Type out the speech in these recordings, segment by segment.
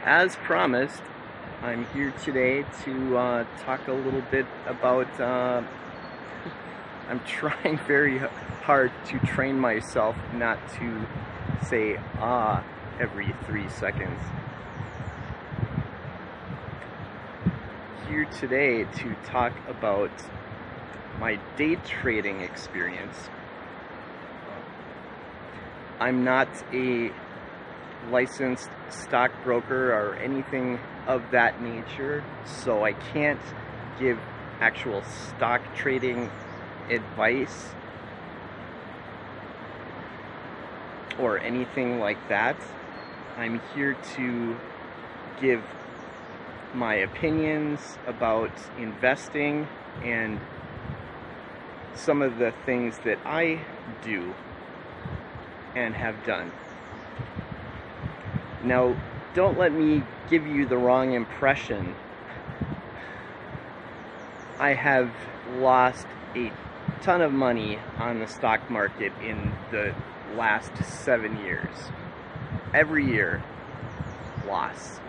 As promised, I'm here today to talk a little bit about. I'm trying very hard to train myself not to say every 3 seconds. Here today to talk about my day trading experience. I'm not a licensed stockbroker or anything of that nature, so I can't give actual stock trading advice or anything like that. I'm here to give my opinions about investing and some of the things that I do and have done. Now, don't let me give you the wrong impression. I have lost a ton of money on the stock market in the last 7 years. Every year, loss.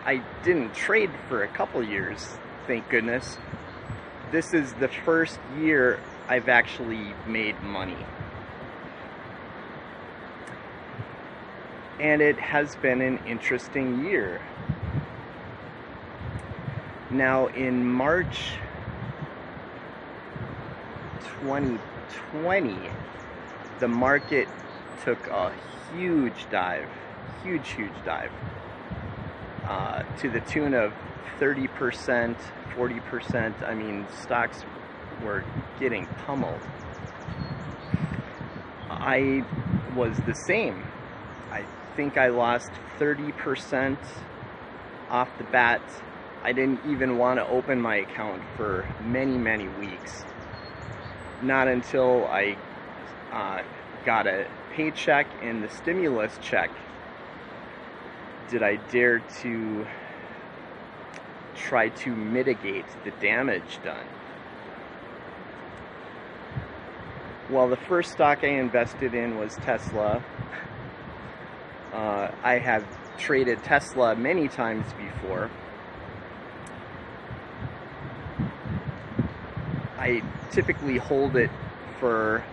I didn't trade for a couple years, thank goodness. This is the first year I've actually made money. And it has been an interesting year. Now, in March 2020, the market took a huge dive, to the tune of 30%, 40%. I mean, stocks were getting pummeled. I was the same. I think I lost 30% off the bat. I didn't even want to open my account for many weeks. Not until I got a paycheck and the stimulus check did I dare to try to mitigate the damage done. Well, the first stock I invested in was Tesla. I have traded Tesla many times before. I typically hold it for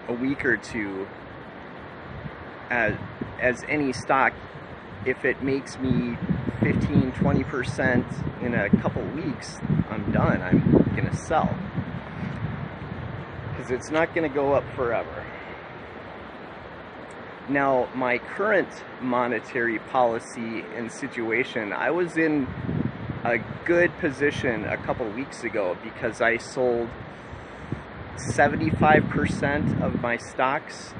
a week or two. As any stock, if it makes me 15-20% in a couple weeks, I'm done. I'm going to sell. Because it's not going to go up forever. Now, my current monetary policy and situation, I was in a good position a couple weeks ago because I sold 75% of my stocks,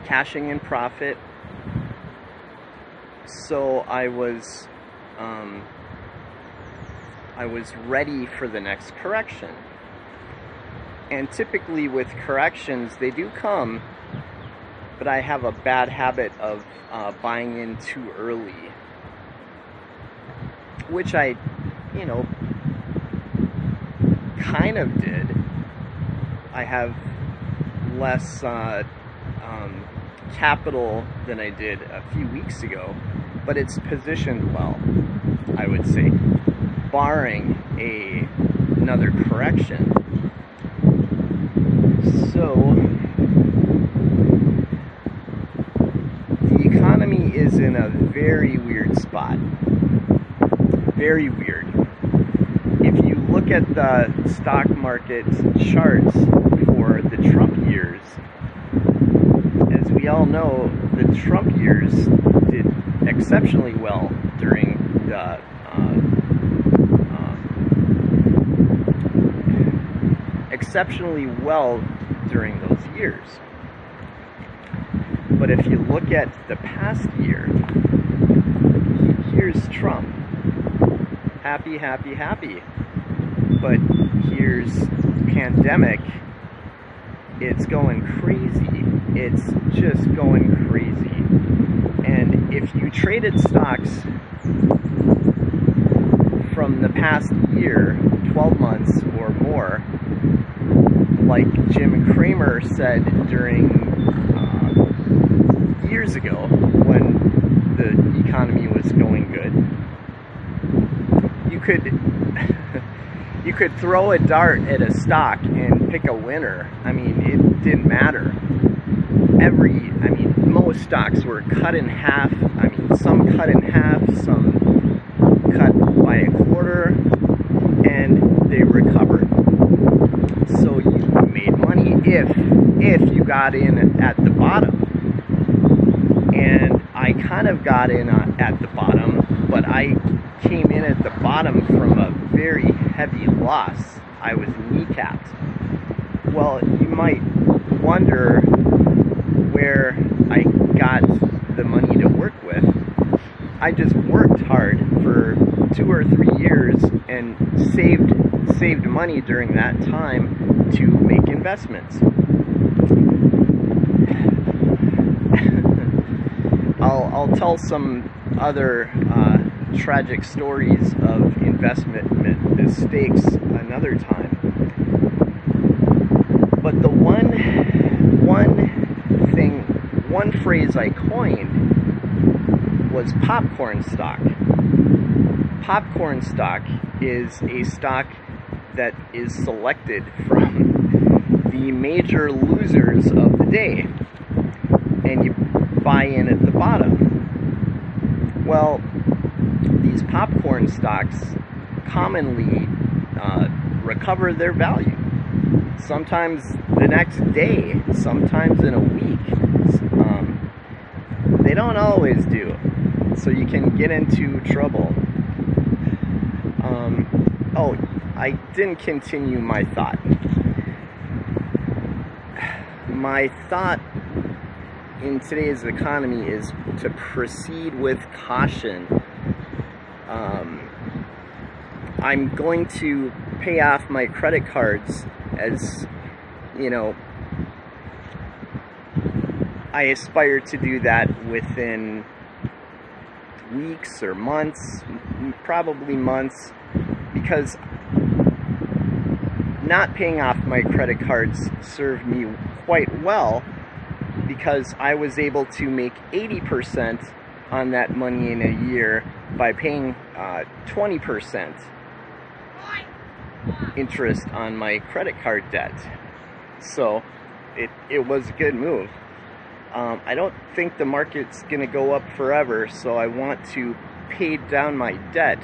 cashing in profit. So I was ready for the next correction. And typically with corrections, they do come, but I have a bad habit of buying in too early, which I, kind of did. I have less capital than I did a few weeks ago, but it's positioned well, I would say, barring another correction. So, the economy is in a very weird spot. Very weird. If you look at the stock market charts for the Trump years, as we all know, the Trump years did exceptionally well during the during those years. But if you look at the past year, here's Trump. Happy. But here's pandemic. It's going crazy. It's just going crazy. And if you traded stocks from the past year, 12 months or more, like Jim Cramer said during years ago when the economy was going good, you could you could throw a dart at a stock and pick a winner. I mean, it didn't matter. Most stocks were cut in half. I mean, some cut in half, some cut by a quarter, and they recovered. So you made money if you got in at the bottom. And I kind of got in at the bottom, but I came in at the bottom from a very heavy loss. I was kneecapped. Well, you might wonder where I got the money to work with. I just worked hard for 2 or 3 years and saved money during that time to make investments. I'll tell some other tragic stories of investment mistakes another time. But the one phrase I coined was popcorn stock. Popcorn stock is a stock that is selected from the major losers of the day, and you buy in at the bottom. Well, these popcorn stocks commonly recover their value. Sometimes the next day, sometimes in a week. They don't always do, so you can get into trouble. I didn't continue my thought. My thought in today's economy is to proceed with caution. I'm going to pay off my credit cards as, I aspire to do that within weeks or months, probably months, because not paying off my credit cards served me quite well, because I was able to make 80% on that money in a year by paying 20% interest on my credit card debt. So it was a good move. I don't think the market's going to go up forever, so I want to pay down my debt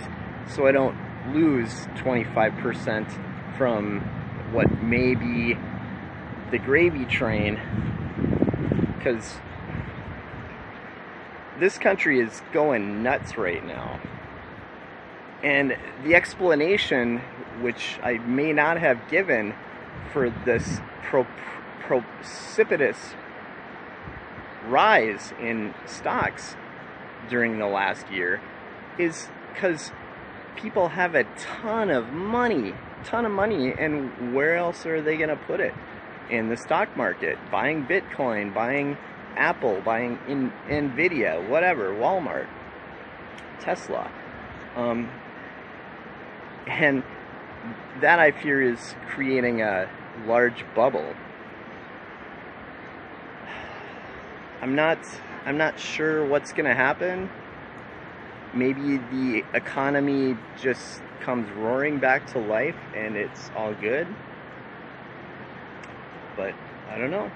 so I don't lose 25% from what may be the gravy train, because this country is going nuts right now. And the explanation, which I may not have given, for this precipitous rise in stocks during the last year, is because people have a ton of money, and where else are they going to put it? In the stock market, buying Bitcoin, buying Apple, buying Nvidia, whatever, Walmart, Tesla. And that, I fear, is creating a large bubble. I'm not sure what's going to happen. Maybe the economy just comes roaring back to life and it's all good. But I don't know.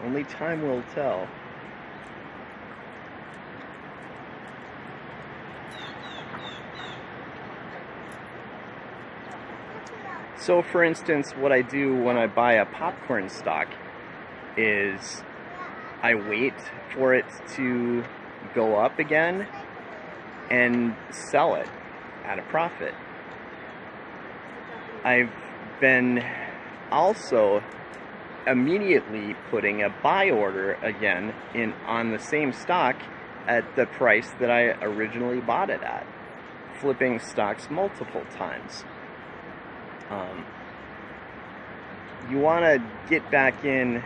Only time will tell. So, for instance, what I do when I buy a popcorn stock is I wait for it to go up again and sell it at a profit. I've been also immediately putting a buy order again on the same stock at the price that I originally bought it at, flipping stocks multiple times. You want to get back in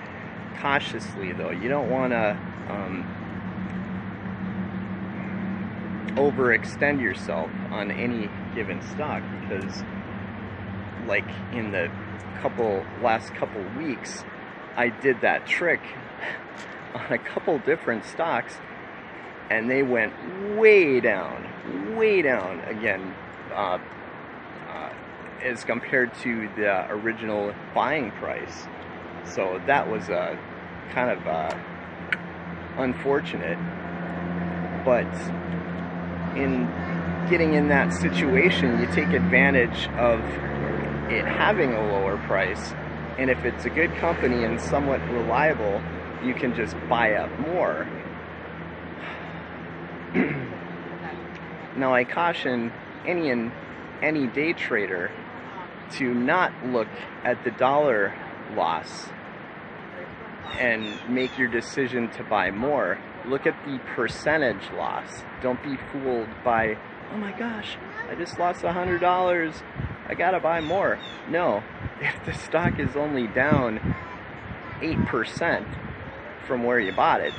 cautiously, though. You don't want to overextend yourself on any given stock, because like in the last couple weeks, I did that trick on a couple different stocks, and they went way down again, as compared to the original buying price. So that was kind of unfortunate. But in getting in that situation, you take advantage of it having a lower price, and if it's a good company and somewhat reliable, you can just buy up more. Now, I caution any day trader to not look at the dollar loss and make your decision to buy more. Look at the percentage loss. Don't be fooled by, oh my gosh, I just lost $100, I gotta buy more. No, if the stock is only down 8% from where you bought it,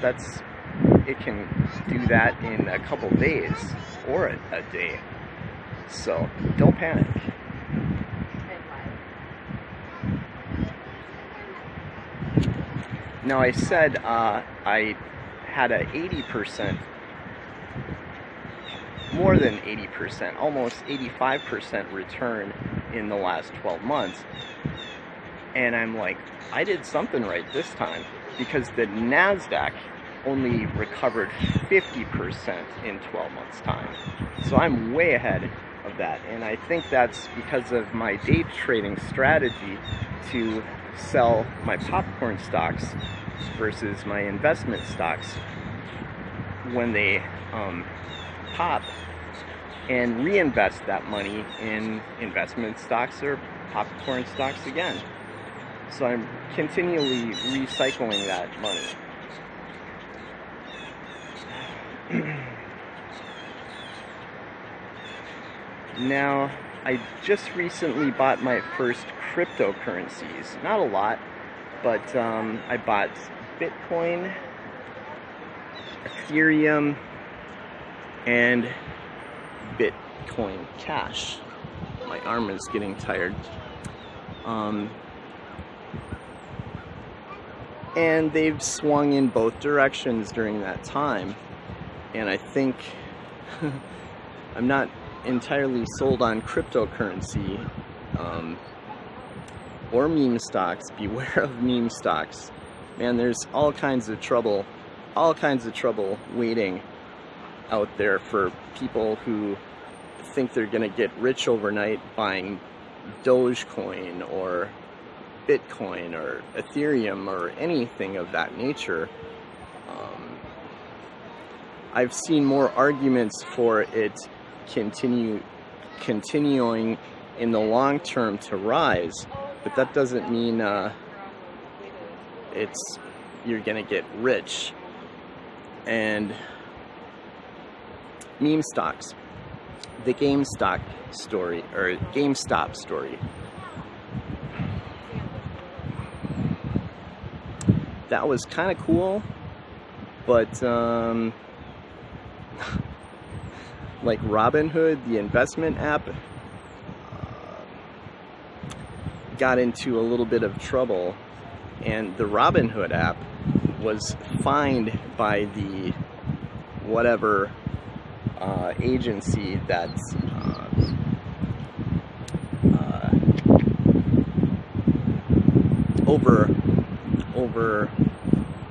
it can do that in a couple days or a day. So don't panic. Now, I said I had a 80%, more than 80%, almost 85% return in the last 12 months. And I'm like, I did something right this time, because the NASDAQ only recovered 50% in 12 months' time. So I'm way ahead of that. And I think that's because of my day trading strategy to sell my popcorn stocks versus my investment stocks when they pop, and reinvest that money in investment stocks or popcorn stocks again. So I'm continually recycling that money. Now, I just recently bought my first cryptocurrencies. Not a lot, but I bought Bitcoin, Ethereum, and Bitcoin Cash. My arm is getting tired. And they've swung in both directions during that time. And I think I'm not entirely sold on cryptocurrency or meme stocks. Beware of meme stocks. Man, there's all kinds of trouble waiting out there for people who think they're going to get rich overnight buying Dogecoin or Bitcoin or Ethereum or anything of that nature. I've seen more arguments for it continuing in the long term to rise, but that doesn't mean you're gonna get rich. And meme stocks, the GameStop story, that was kind of cool, but like Robinhood, the investment app, got into a little bit of trouble, and the Robinhood app was fined by the whatever agency that's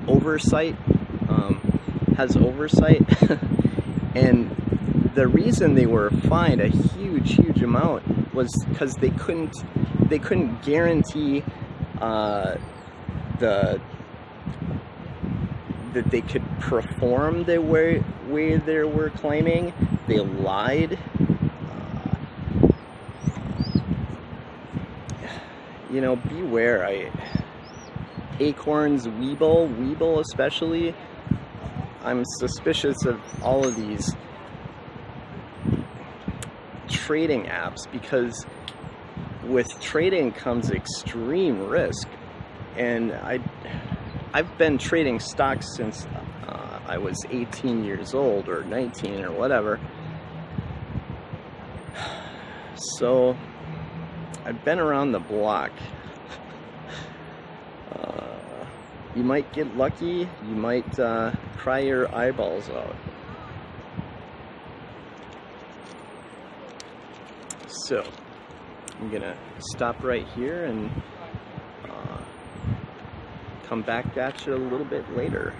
oversight, has oversight. And the reason they were fined a huge amount was because they couldn't guarantee that they could perform the way they were claiming. They lied. Beware. Acorns, Webull especially. I'm suspicious of all of these trading apps, because with trading comes extreme risk. And I've been trading stocks since I was 18 years old, or 19, or whatever. So I've been around the block. you might get lucky, you might cry your eyeballs out. So, I'm gonna stop right here and come back at you a little bit later.